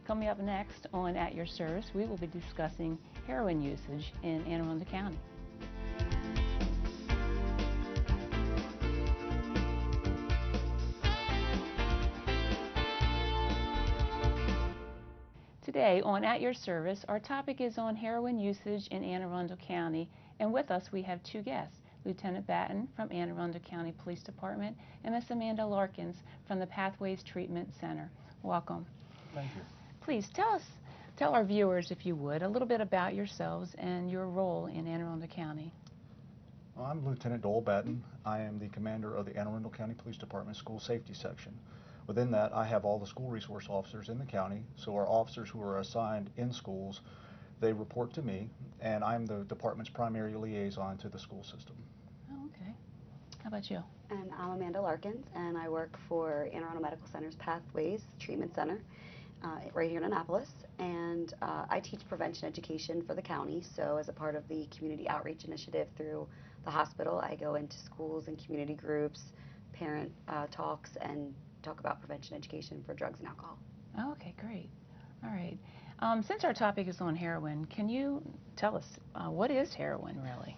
Coming up next on At Your Service, we will be discussing heroin usage in Anne Arundel County. Today on At Your Service, our topic is on heroin usage in Anne Arundel County, and with us we have two guests, Lieutenant Batten from Anne Arundel County Police Department and Miss Amanda Larkins from the Pathways Treatment Center. Welcome. Thank you. Please tell our viewers, if you would, a little bit about yourselves and your role in Anne Arundel County. Well, I'm Lieutenant Doyle Batten. I am the commander of the Anne Arundel County Police Department School Safety Section. Within that, I have all the school resource officers in the county, so our officers who are assigned in schools, they report to me, and I'm the department's primary liaison to the school system. Oh, okay. How about you? And I'm Amanda Larkins, and I work for Anne Arundel Medical Center's Pathways Treatment Center right here in Annapolis, and I teach prevention education for the county. So as a part of the community outreach initiative through the hospital, I go into schools and community groups, parent talks, and talk about prevention education for drugs and alcohol. Oh, okay, great. All right. Since our topic is on heroin, can you tell us what is heroin really?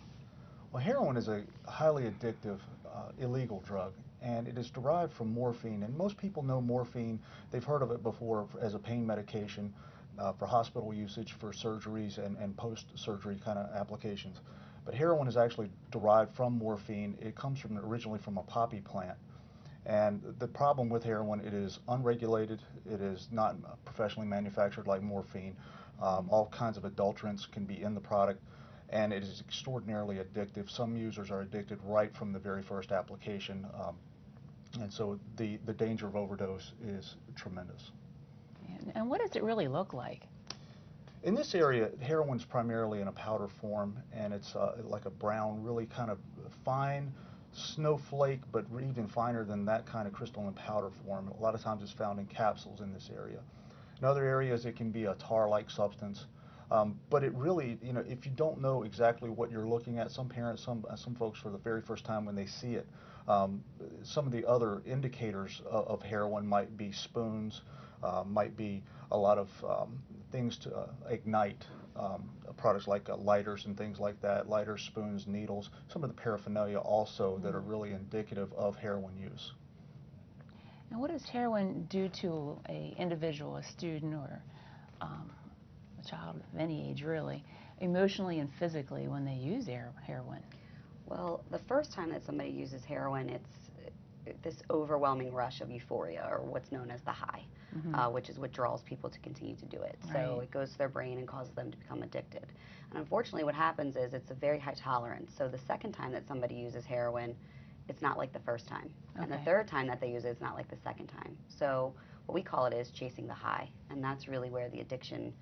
Well, heroin is a highly addictive, illegal drug, and it is derived from morphine. And most people know morphine. They've heard of it before as a pain medication for hospital usage, for surgeries, and post-surgery kind of applications. But heroin is actually derived from morphine. It comes originally from a poppy plant. And the problem with heroin, it is unregulated, it is not professionally manufactured like morphine. All kinds of adulterants can be in the product, and it is extraordinarily addictive. Some users are addicted right from the very first application, and so the danger of overdose is tremendous. And what does it really look like? In this area, heroin's primarily in a powder form, and it's like a brown, really kind of fine snowflake, but even finer than that kind of crystalline powder form. A lot of times it's found in capsules in this area. In other areas it can be a tar-like substance, but it really, if you don't know exactly what you're looking at, some parents, some folks for the very first time when they see it, some of the other indicators of heroin might be spoons, might be a lot of things to ignite, products like lighters and things like that, lighters, spoons, needles, some of the paraphernalia also that are really indicative of heroin use. And what does heroin do to an individual, a student, or a child of any age really, emotionally and physically when they use heroin? Well, the first time that somebody uses heroin, it's this overwhelming rush of euphoria, or what's known as the high, which is what draws people to continue to do it. So it goes to their brain and causes them to become addicted. And unfortunately what happens is it's a very high tolerance. So the second time that somebody uses heroin, it's not like the first time. And the third time that they use it, it's not like the second time. So what we call it is chasing the high. And that's really where the addiction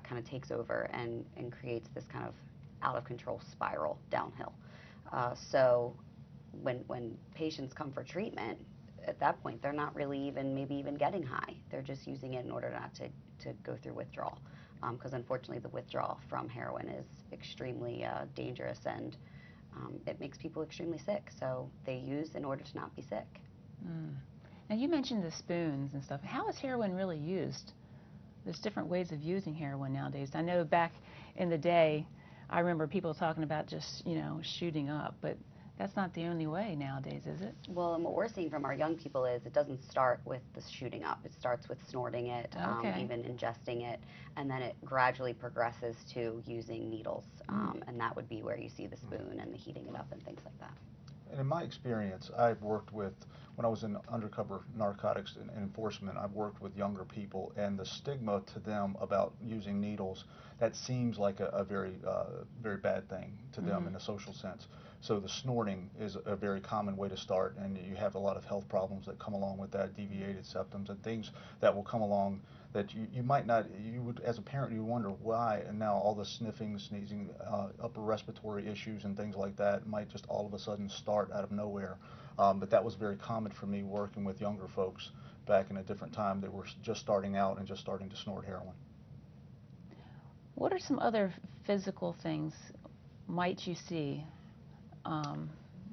kind of takes over and creates this kind of out of control spiral downhill. So when patients come for treatment, at that point they're not really maybe even getting high. They're just using it in order not to go through withdrawal, because unfortunately the withdrawal from heroin is extremely dangerous, and it makes people extremely sick. So they use in order to not be sick. Now you mentioned the spoons and stuff. How is heroin really used? There's different ways of using heroin nowadays. I know back in the day, I remember people talking about just, shooting up, but that's not the only way nowadays, is it? Well, and what we're seeing from our young people is it doesn't start with the shooting up. It starts with snorting it, even ingesting it, and then it gradually progresses to using needles, and that would be where you see the spoon and the heating it up and things like that. And in my experience, I've worked with, when I was in undercover narcotics and enforcement, I've worked with younger people, and the stigma to them about using needles, that seems like a very bad thing to them in a social sense. So the snorting is a very common way to start, and you have a lot of health problems that come along with that, deviated septums and things that will come along that you might not, you would, as a parent, you wonder why, and now all the sniffing, sneezing, upper respiratory issues and things like that might just all of a sudden start out of nowhere. But that was very common for me working with younger folks back in a different time that were just starting out and just starting to snort heroin. What are some other physical things might you see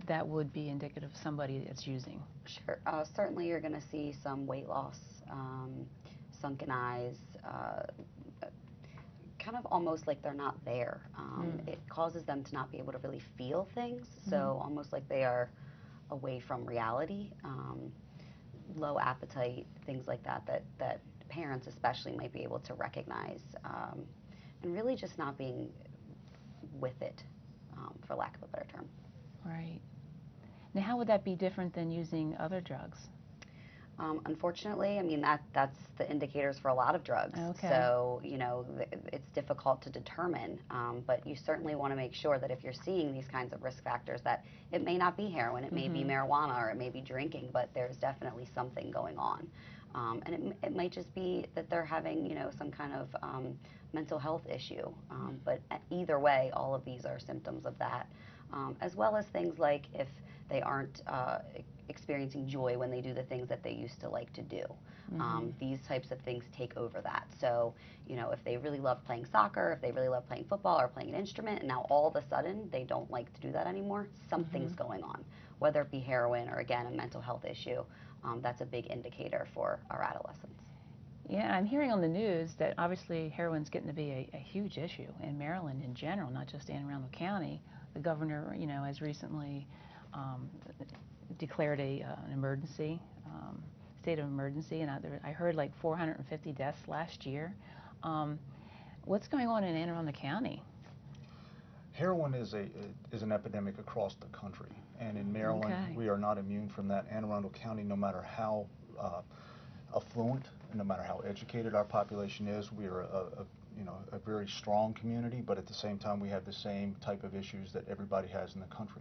that would be indicative of somebody that's using? Sure. Certainly you're going to see some weight loss, sunken eyes, kind of almost like they're not there. It causes them to not be able to really feel things, so almost like they are away from reality. Low appetite, things like that, that parents especially might be able to recognize, and really just not being with it, for lack of a better term. Right. Now, how would that be different than using other drugs? Unfortunately, I mean, that's the indicators for a lot of drugs. Okay. So, you know, it's difficult to determine, but you certainly want to make sure that if you're seeing these kinds of risk factors, that it may not be heroin, it may be marijuana, or it may be drinking, but there's definitely something going on. And it might just be that they're having, you know, some kind of mental health issue. But either way, all of these are symptoms of that, as well as things like if they aren't experiencing joy when they do the things that they used to like to do. These types of things take over that. So, you know, if they really love playing soccer, if they really love playing football or playing an instrument, and now all of a sudden they don't like to do that anymore, something's going on. Whether it be heroin or, again, a mental health issue, that's a big indicator for our adolescents. Yeah, I'm hearing on the news that obviously heroin's getting to be a huge issue in Maryland in general, not just Anne Arundel County. The governor, you know, has recently declared an emergency, state of emergency, and I heard like 450 deaths last year. What's going on in Anne Arundel County? Heroin is an epidemic across the country, and in Maryland, we are not immune from that. Anne Arundel County, no matter how affluent and no matter how educated our population is, we are a very strong community, but at the same time, we have the same type of issues that everybody has in the country.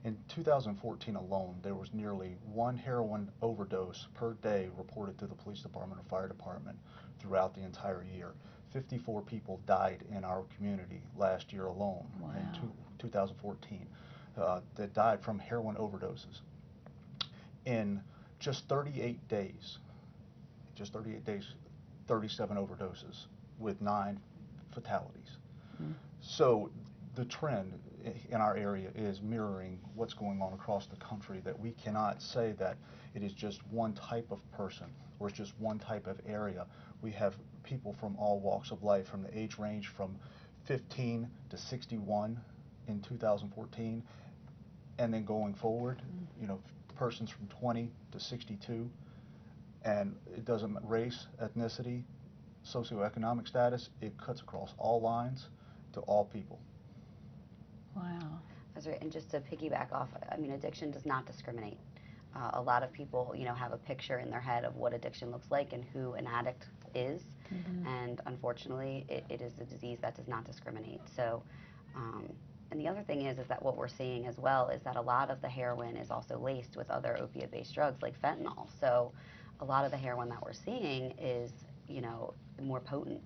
In 2014 alone, there was nearly 1 heroin overdose per day reported to the police department or fire department throughout the entire year. 54 people died in our community last year alone. Wow. In 2014 that died from heroin overdoses. In just 38 days, 37 overdoses with 9 fatalities. So the trend in our area is mirroring what's going on across the country, that we cannot say that it is just one type of person or it's just one type of area. We have people from all walks of life, from the age range from 15 to 61 in 2014, and then going forward, you know, persons from 20 to 62, and it doesn't race, ethnicity, socioeconomic status, it cuts across all lines to all people. Wow. That's right, and just to piggyback off, I mean, addiction does not discriminate. A lot of people, you know, have a picture in their head of what addiction looks like and who an addict is, and unfortunately, it is a disease that does not discriminate. So, and the other thing is that what we're seeing as well is that a lot of the heroin is also laced with other opiate-based drugs like fentanyl. So, a lot of the heroin that we're seeing is, you know, more potent,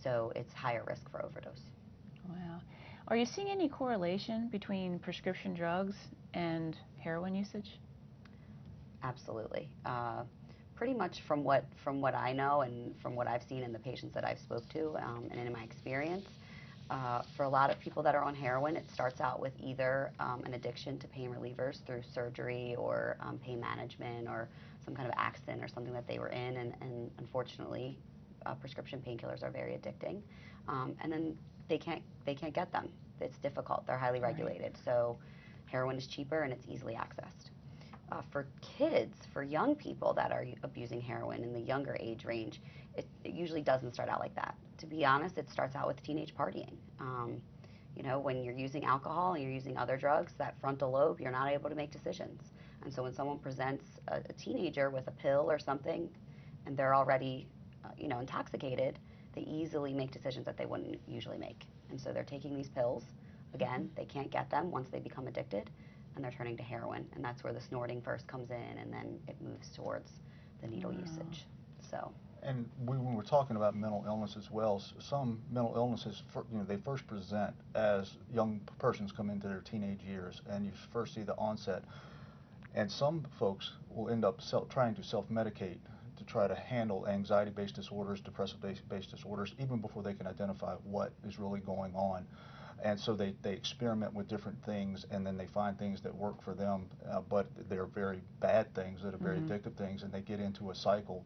so it's higher risk for overdose. Wow. Are you seeing any correlation between prescription drugs and heroin usage? Absolutely. Pretty much from what I know and from what I've seen in the patients that I've spoke to and in my experience, for a lot of people that are on heroin, it starts out with either an addiction to pain relievers through surgery or pain management or some kind of accident or something that they were in, and unfortunately, prescription painkillers are very addicting, and then they can't get them. It's difficult. They're highly regulated. So heroin is cheaper and it's easily accessed. For kids, for young people that are abusing heroin in the younger age range, it usually doesn't start out like that. To be honest, it starts out with teenage partying. You know, when you're using alcohol and you're using other drugs, that frontal lobe, you're not able to make decisions. And so when someone presents a teenager with a pill or something and they're already, you know, intoxicated, they easily make decisions that they wouldn't usually make. And so they're taking these pills. Again, they can't get them once they become addicted, and they're turning to heroin. And that's where the snorting first comes in, and then it moves towards the needle usage. So. And when we're talking about mental illness as well, some mental illnesses, you know, they first present as young persons come into their teenage years, and you first see the onset. And some folks will end up trying to self-medicate to try to handle anxiety-based disorders, depressive-based disorders, even before they can identify what is really going on. And so they experiment with different things, and then they find things that work for them, but they're very bad things, that are very addictive things, and they get into a cycle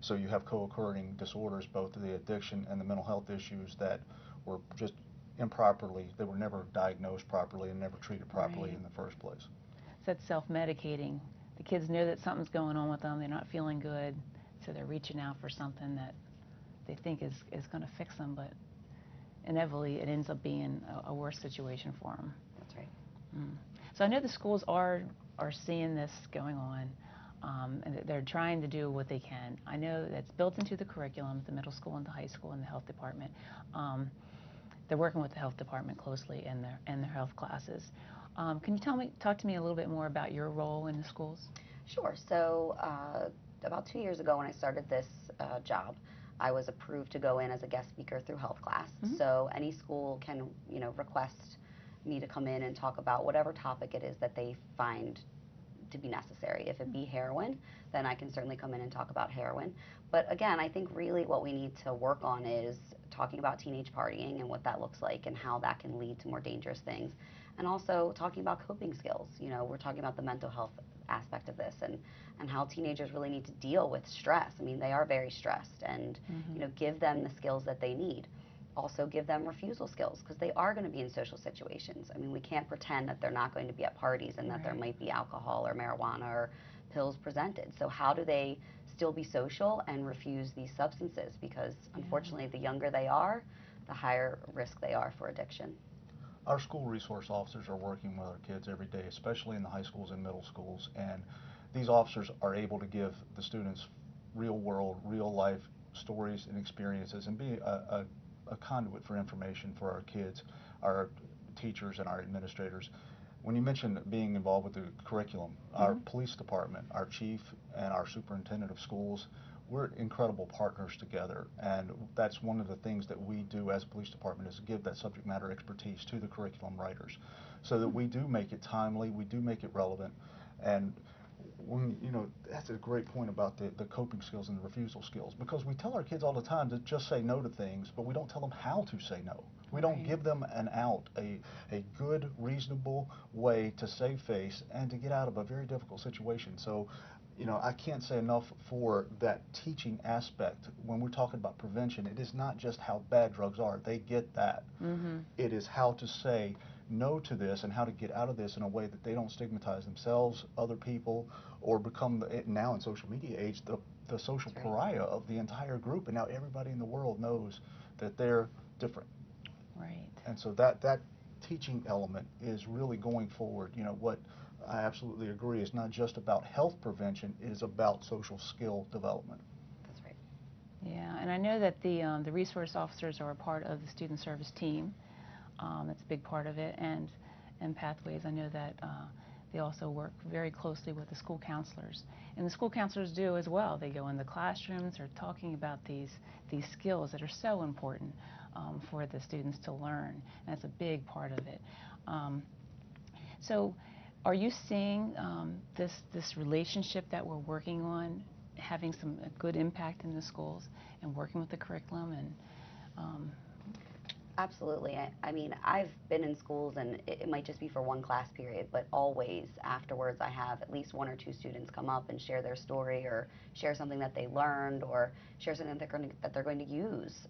So you have co-occurring disorders, both the addiction and the mental health issues that were just improperly, they were never diagnosed properly and never treated properly Right. in the first place. So that's self-medicating. The kids know that something's going on with them, they're not feeling good, so they're reaching out for something that they think is going to fix them, but inevitably it ends up being a worse situation for them. That's right. So I know the schools are seeing this going on, and they're trying to do what they can. I know that's built into the curriculum, the middle school and the high school and the health department. They're working with the health department closely in their health classes. Can you talk to me a little bit more about your role in the schools? Sure. So about 2 years ago when I started this job, I was approved to go in as a guest speaker through health class. So any school can, request me to come in and talk about whatever topic it is that they find to be necessary. If it be heroin, then I can certainly come in and talk about heroin. But again, I think really what we need to work on is talking about teenage partying and what that looks like and how that can lead to more dangerous things. And also talking about coping skills. We're talking about the mental health aspect of this and how teenagers really need to deal with stress. I mean, they are very stressed, and give them the skills that they need. Also give them refusal skills, because they are going to be in social situations. I mean, we can't pretend that they're not going to be at parties and that there might be alcohol or marijuana or pills presented. So how do they still be social and refuse these substances? Because unfortunately, the younger they are, the higher risk they are for addiction. Our school resource officers are working with our kids every day, especially in the high schools and middle schools, and these officers are able to give the students real world, real life stories and experiences and be a conduit for information for our kids, our teachers, and our administrators. When you mentioned being involved with the curriculum, our police department, our chief, and our superintendent of schools, we're incredible partners together, and that's one of the things that we do as a police department, is give that subject matter expertise to the curriculum writers so that we do make it timely, we do make it relevant. And when, that's a great point about the coping skills and the refusal skills, because we tell our kids all the time to just say no to things, but we don't tell them how to say no. We don't give them an out, a good, reasonable way to save face and to get out of a very difficult situation. So, I can't say enough for that teaching aspect. When we're talking about prevention, it is not just how bad drugs are. They get that. It is how to say no to this and how to get out of this in a way that they don't stigmatize themselves, other people, or become, now in social media age, the social pariah of the entire group. And now everybody in the world knows that they're different. Right. And so that teaching element is really going forward. What I absolutely agree is not just about health prevention, it is about social skill development. That's right. Yeah, and I know that the resource officers are a part of the student service team. That's a big part of it, and Pathways, I know that they also work very closely with the school counselors, and the school counselors do as well. They go in the classrooms, they're talking about these skills that are so important for the students to learn. And that's a big part of it. So are you seeing this relationship that we're working on having some good impact in the schools and working with the curriculum? And Absolutely. I mean, I've been in schools, and it might just be for one class period, but always afterwards I have at least one or two students come up and share their story, or share something that they learned, or share something that they're going to use.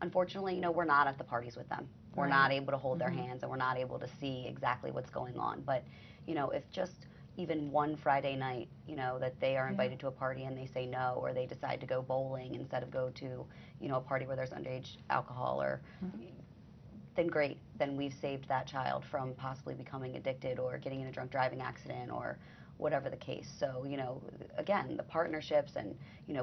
Unfortunately, we're not at the parties with them. We're not able to hold their hands, and we're not able to see exactly what's going on. But, if just even one Friday night, that they are invited to a party and they say no, or they decide to go bowling instead of go to, a party where there's underage alcohol, or then great, then we've saved that child from possibly becoming addicted or getting in a drunk driving accident or whatever the case. So, again, the partnerships and,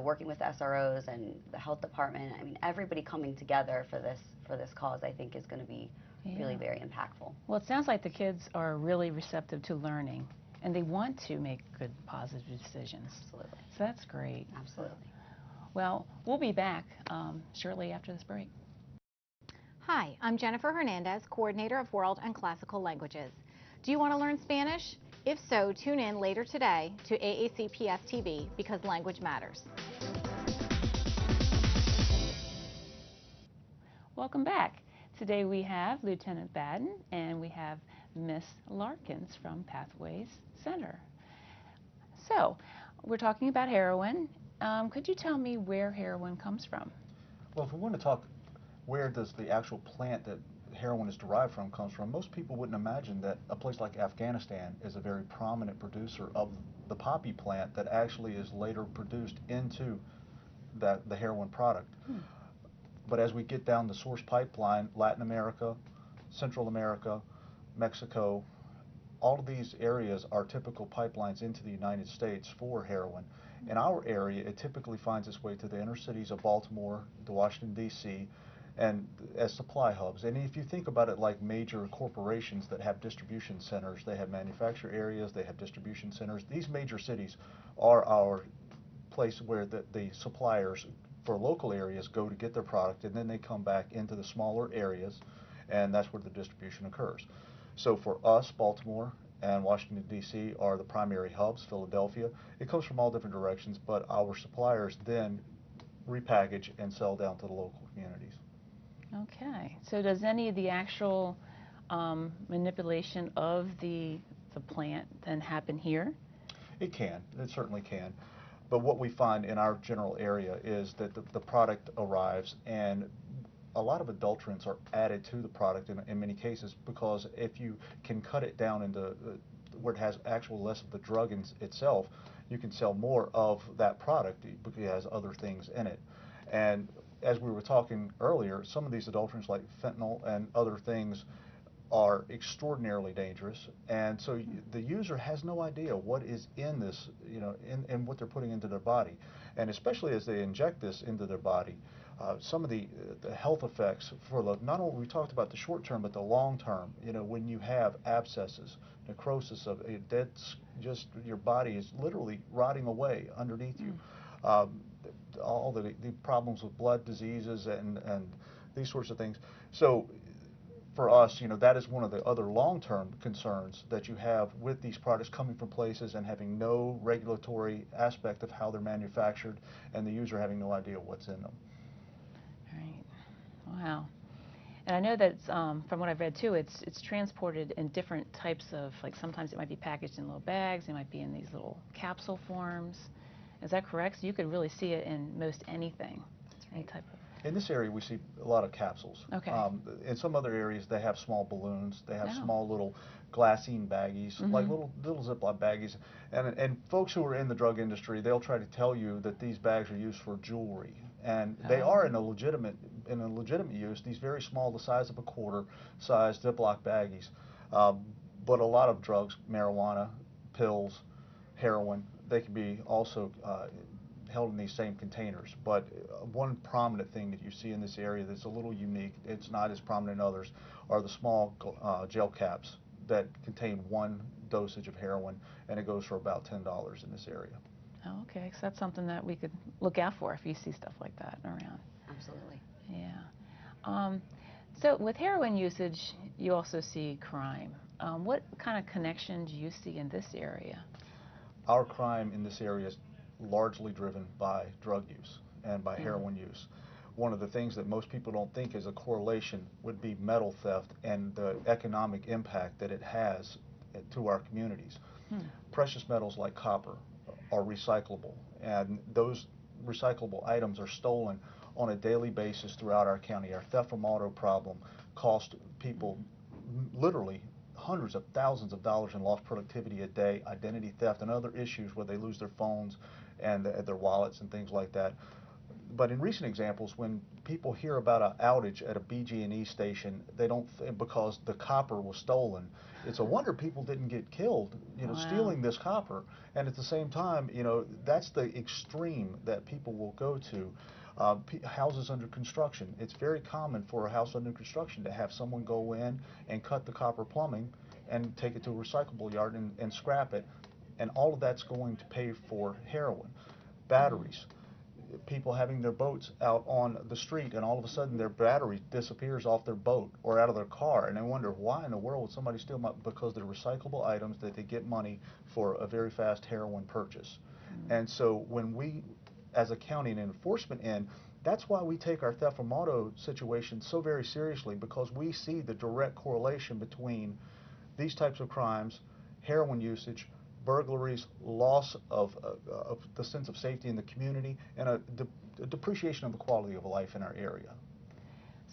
working with SROs and the health department, I mean, everybody coming together for this cause, I think, is going to be really very impactful. Well, it sounds like the kids are really receptive to learning, and they want to make good, positive decisions. Absolutely. So that's great. Absolutely. Well, we'll be back shortly after this break. Hi, I'm Jennifer Hernandez, Coordinator of World and Classical Languages. Do you want to learn Spanish? If so, tune in later today to AACPS-TV, because language matters. Welcome back. Today we have Lieutenant Batten and we have Miss Larkins from Pathways Center. So, we're talking about heroin, Could you tell me where heroin comes from? Well, if we want to talk where does the actual plant that heroin is derived from comes from, most people wouldn't imagine that a place like Afghanistan is a very prominent producer of the poppy plant that actually is later produced into the heroin product. But as we get down the source pipeline, Latin America, Central America, Mexico, all of these areas are typical pipelines into the United States for heroin. In our area, it typically finds its way to the inner cities of Baltimore, to Washington, D.C., and as supply hubs. And if you think about it like major corporations that have distribution centers, they have manufacturer areas, they have distribution centers. These major cities are our place where the suppliers for local areas go to get their product, and then they come back into the smaller areas, and that's where the distribution occurs. So for us, Baltimore and Washington, D.C. are the primary hubs, Philadelphia. It comes from all different directions, but our suppliers then repackage and sell down to the local communities. Okay. So does any of the actual manipulation of the plant then happen here? It can. It certainly can. But what we find in our general area is that the product arrives, and a lot of adulterants are added to the product in many cases, because if you can cut it down into where it has actual less of the drug itself, you can sell more of that product because it has other things in it. And as we were talking earlier, some of these adulterants like fentanyl and other things are extraordinarily dangerous, and so the user has no idea what is in this, in what they're putting into their body. And especially as they inject this into their body, some of the health effects for not only we talked about the short term, but the long term, when you have abscesses, necrosis of a dead, just your body is literally rotting away underneath you. All the problems with blood diseases and these sorts of things. So for us, that is one of the other long-term concerns that you have with these products coming from places and having no regulatory aspect of how they're manufactured, and the user having no idea what's in them. Right. Wow. And I know that from what I've read too, it's transported in different types of, like sometimes it might be packaged in little bags, it might be in these little capsule forms. Is that correct? So you could really see it in most anything. Any type of. In this area, we see a lot of capsules. Okay. In some other areas, they have small balloons. They have small little glassine baggies, like little Ziploc baggies. And folks who are in the drug industry, they'll try to tell you that these bags are used for jewelry, and they are in a legitimate use. These very small, the size of a quarter size Ziploc baggies. But a lot of drugs, marijuana, pills, heroin, they can be also held in these same containers. But one prominent thing that you see in this area that's a little unique, it's not as prominent in others, are the small gel caps that contain one dosage of heroin, and it goes for about $10 in this area. Oh, okay, so that's something that we could look out for if you see stuff like that around. Absolutely. Yeah. So with heroin usage, you also see crime. What kind of connection do you see in this area? Our crime in this area is largely driven by drug use and by heroin use. One of the things that most people don't think is a correlation would be metal theft and the economic impact that it has to our communities. Precious metals like copper are recyclable, and those recyclable items are stolen on a daily basis throughout our county. Our theft from auto problem cost people literally hundreds of thousands of dollars in lost productivity a day, identity theft, and other issues where they lose their phones and their wallets and things like that. But in recent examples, when people hear about an outage at a BG&E station, they don't because the copper was stolen. It's a wonder people didn't get killed, stealing this copper. And at the same time, that's the extreme that people will go to. Houses under construction. It's very common for a house under construction to have someone go in and cut the copper plumbing and take it to a recyclable yard and scrap it. And all of that's going to pay for heroin. Batteries. People having their boats out on the street, and all of a sudden their battery disappears off their boat or out of their car, and they wonder why in the world would somebody steal my, because they're recyclable items that they get money for a very fast heroin purchase. And so when we, as a county and enforcement end, that's why we take our theft from auto situation so very seriously, because we see the direct correlation between these types of crimes, heroin usage, burglaries, loss of the sense of safety in the community, and a depreciation of the quality of life in our area.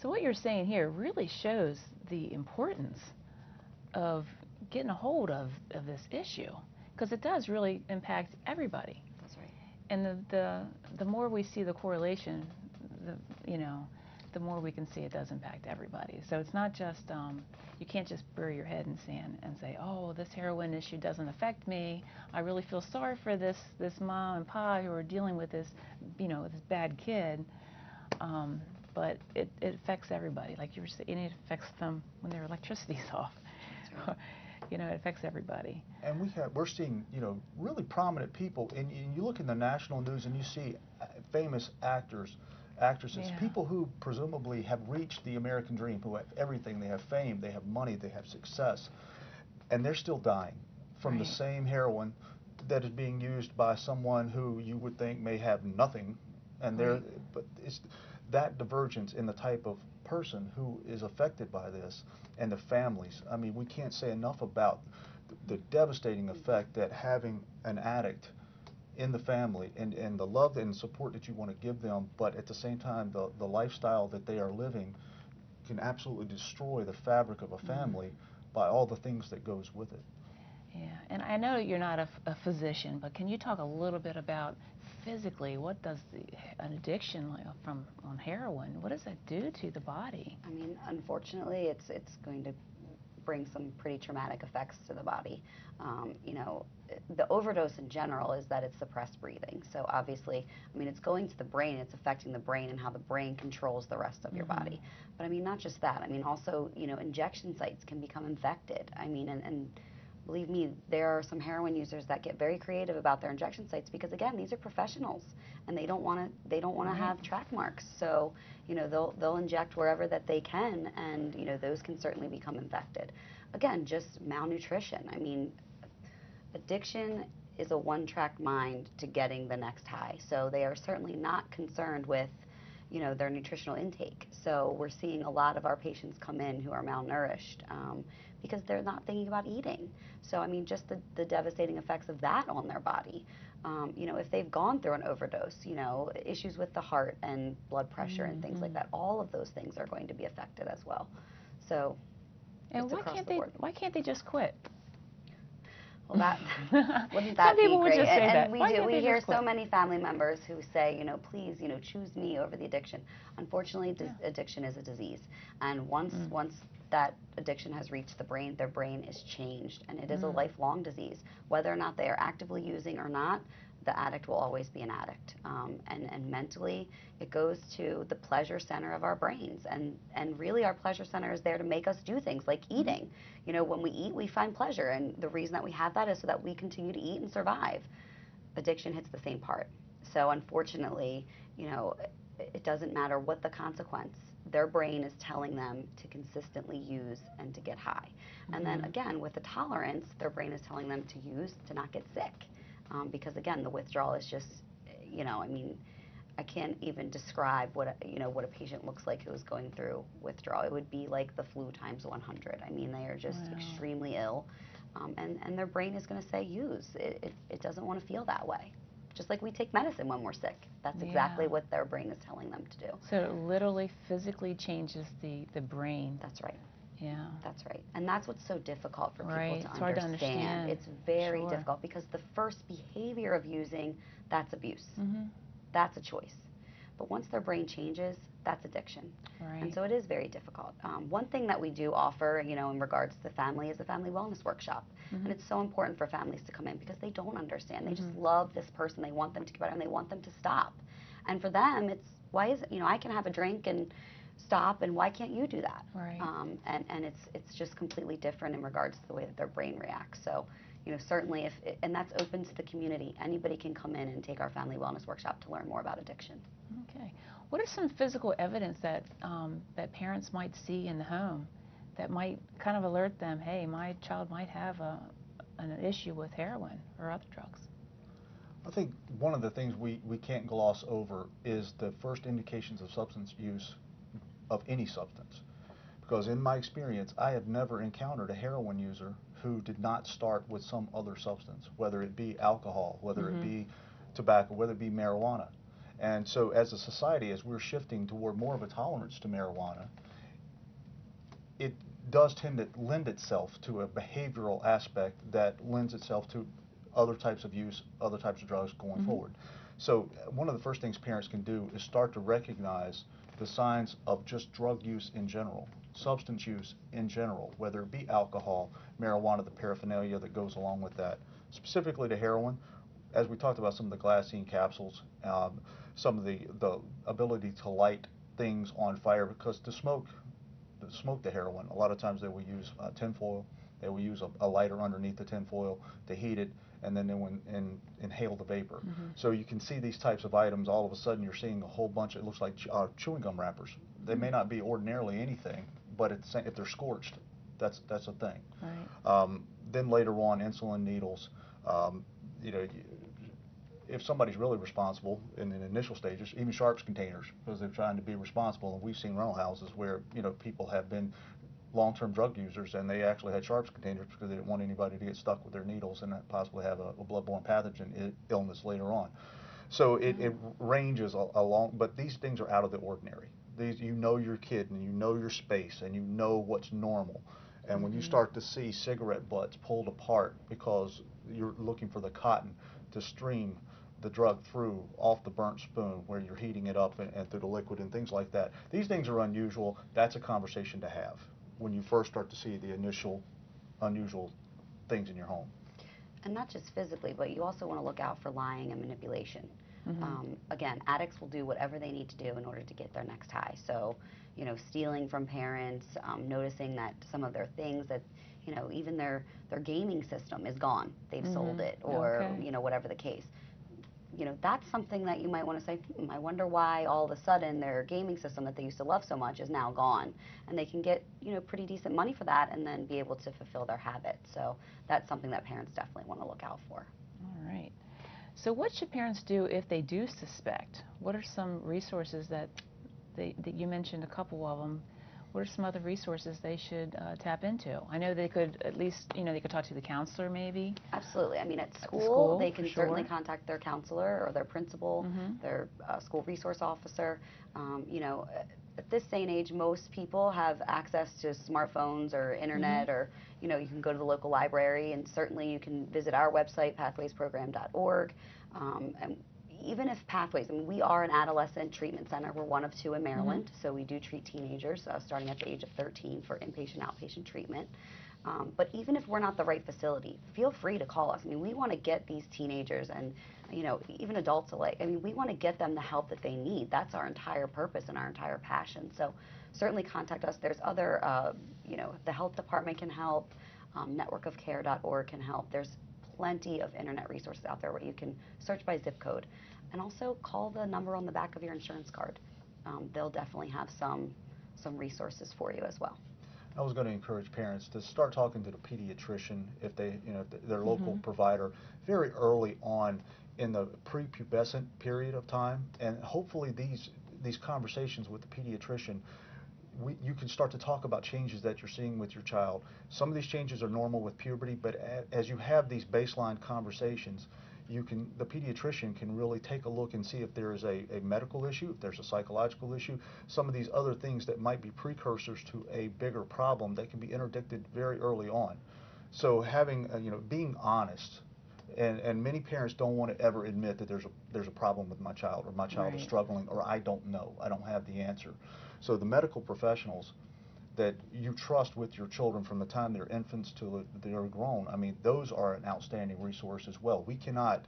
So what you're saying here really shows the importance of getting a hold of this issue, because it does really impact everybody. That's right. And the more we see the correlation, the more we can see it does impact everybody. So it's not just, you can't just bury your head in sand and say, oh, this heroin issue doesn't affect me. I really feel sorry for this mom and pa who are dealing with this, this bad kid. But it affects everybody. Like you were saying, it affects them when their electricity's off. Right. It affects everybody. And we're seeing, really prominent people, and you look in the national news and you see famous actors, actresses, Yeah. people who presumably have reached the American dream, who have everything. They have fame, they have money, they have success, and they're still dying from the same heroin that is being used by someone who you would think may have nothing, and but it's that divergence in the type of person who is affected by this and the families. I mean, we can't say enough about the devastating effect that having an addict in the family and the love and support that you want to give them, but at the same time the lifestyle that they are living can absolutely destroy the fabric of a family by all the things that goes with it. Yeah, and I know you're not a physician, but can you talk a little bit about physically what does an addiction on heroin, what does that do to the body? I mean, unfortunately, it's going to bring some pretty traumatic effects to the body. The overdose in general is that it's suppressed breathing. So obviously, I mean, it's going to the brain, it's affecting the brain and how the brain controls the rest of your body. But I mean, not just that. I mean, also, injection sites can become infected. I mean, and believe me, there are some heroin users that get very creative about their injection sites because, again, these are professionals and they don't want to have track marks. So, they'll inject wherever that they can, and those can certainly become infected. Again, just malnutrition. I mean, addiction is a one-track mind to getting the next high. So they are certainly not concerned with their nutritional intake. So we're seeing a lot of our patients come in who are malnourished because they're not thinking about eating. So I mean, just the devastating effects of that on their body. If they've gone through an overdose, issues with the heart and blood pressure and things like that, all of those things are going to be affected as well. So, and why can't they just quit? Well, wouldn't that Some people be would great? just say that. And we hear so many family members who say, please, choose me over the addiction. Unfortunately, addiction is a disease, and once that addiction has reached the brain, their brain is changed, and it is a lifelong disease. Whether or not they are actively using or not, the addict will always be an addict. And mentally, it goes to the pleasure center of our brains, and really our pleasure center is there to make us do things like eating. When we eat, we find pleasure, and the reason that we have that is so that we continue to eat and survive. Addiction hits the same part. So unfortunately, it doesn't matter what the consequence. Their brain is telling them to consistently use and to get high. And then again, with the tolerance, their brain is telling them to use to not get sick. Because again, the withdrawal is just, I mean, I can't even describe what a patient looks like who is going through withdrawal. It would be like the flu times 100. I mean, they are just extremely ill, and their brain is going to say use. It doesn't want to feel that way. Just like we take medicine when we're sick. That's exactly what their brain is telling them to do. So it literally physically changes the brain. That's right. Yeah. That's right. And that's what's so difficult for people It's to hard to understand. It's very difficult because the first behavior of using, that's abuse. That's a choice. But once their brain changes, that's addiction. And so it is very difficult. One thing that we do offer, in regards to the family is a family wellness workshop. And it's so important for families to come in because they don't understand. They just love this person. They want them to get better and they want them to stop. And for them, it's, why is it, I can have a drink and stop, and why can't you do that? And it's just completely different in regards to the way that their brain reacts. So, certainly and that's open to the community. Anybody can come in and take our family wellness workshop to learn more about addiction. Okay. What are some physical evidence that that parents might see in the home that might kind of alert them, hey, my child might have an issue with heroin or other drugs? I think one of the things we can't gloss over is the first indications of substance use of any substance. Because in my experience, I have never encountered a heroin user who did not start with some other substance, whether it be alcohol, whether it be tobacco, whether it be marijuana. And so as a society, as we're shifting toward more of a tolerance to marijuana, it does tend to lend itself to a behavioral aspect that lends itself to other types of use, other types of drugs going forward. So one of the first things parents can do is start to recognize the signs of just drug use in general, substance use in general, whether it be alcohol, marijuana, the paraphernalia that goes along with that. Specifically to heroin, as we talked about some of the glassine capsules, some of the ability to light things on fire, because to smoke the heroin, a lot of times they will use tinfoil. They will use a lighter underneath the tinfoil to heat it, and then they will inhale the vapor. So you can see these types of items. All of a sudden you're seeing a whole bunch, it looks like chewing gum wrappers. They may not be ordinarily anything, but if they're scorched, that's a thing. Right. Then later on, insulin needles. If somebody's really responsible in the initial stages, even sharps containers, because they're trying to be responsible. And we've seen rental houses where people have been long-term drug users, and they actually had sharps containers because they didn't want anybody to get stuck with their needles and possibly have a bloodborne pathogen illness later on. So it ranges along, but these things are out of the ordinary. You know your kid, and you know your space, and you know what's normal. And when you start to see cigarette butts pulled apart because you're looking for the cotton to stream the drug through off the burnt spoon where you're heating it up and through the liquid and things like that. These things are unusual. That's a conversation to have when you first start to see the initial unusual things in your home. And not just physically, but you also want to look out for lying and manipulation. Again, addicts will do whatever they need to do in order to get their next high. So, stealing from parents, noticing that some of their things that, even their gaming system is gone. They've sold it, or, whatever the case. That's something that you might want to say, I wonder why all of a sudden their gaming system that they used to love so much is now gone. And they can get, pretty decent money for that and then be able to fulfill their habit. So that's something that parents definitely want to look out for. All right. So what should parents do if they do suspect? What are some resources that you mentioned a couple of them? What are some other resources they should tap into? I know they could at least, they could talk to the counselor maybe. Absolutely. I mean, at school they can certainly contact their counselor or their principal, their school resource officer. At this day and age, most people have access to smartphones or internet, or, you can go to the local library, and certainly you can visit our website, pathwaysprogram.org. And even if Pathways, I mean, we are an adolescent treatment center. We're one of 2 in Maryland, so we do treat teenagers starting at the age of 13 for inpatient, outpatient treatment. But even if we're not the right facility, feel free to call us. I mean, we want to get these teenagers and, even adults alike, I mean, we want to get them the help that they need. That's our entire purpose and our entire passion. So certainly contact us. There's other, the health department can help, networkofcare.org can help. There's plenty of internet resources out there where you can search by zip code. And also call the number on the back of your insurance card. They'll definitely have some resources for you as well. I was going to encourage parents to start talking to the pediatrician if they, their local provider very early on in the prepubescent period of time, and hopefully these conversations with the pediatrician, you can start to talk about changes that you're seeing with your child. Some of these changes are normal with puberty, but as you have these baseline conversations, the pediatrician can really take a look and see if there is a medical issue, if there's a psychological issue, some of these other things that might be precursors to a bigger problem that can be interdicted very early on. So having, being honest, and many parents don't want to ever admit that there's a problem with my child, or my child is struggling, or I don't know, I don't have the answer. So the medical professionals that you trust with your children from the time they're infants to they're grown, I mean, those are an outstanding resource as well. We cannot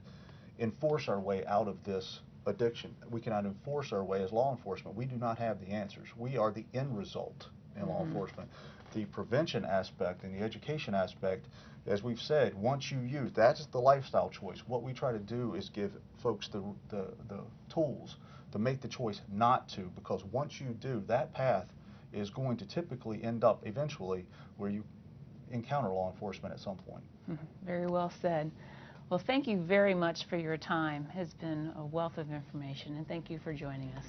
enforce our way out of this addiction. We cannot enforce our way as law enforcement. We do not have the answers. We are the end result in law enforcement. The prevention aspect and the education aspect, as we've said, once you use, that's the lifestyle choice. What we try to do is give folks the tools to make the choice not to, because once you do, that path is going to typically end up eventually where you encounter law enforcement at some point. Very well said. Well, thank you very much for your time. It's been a wealth of information, and thank you for joining us.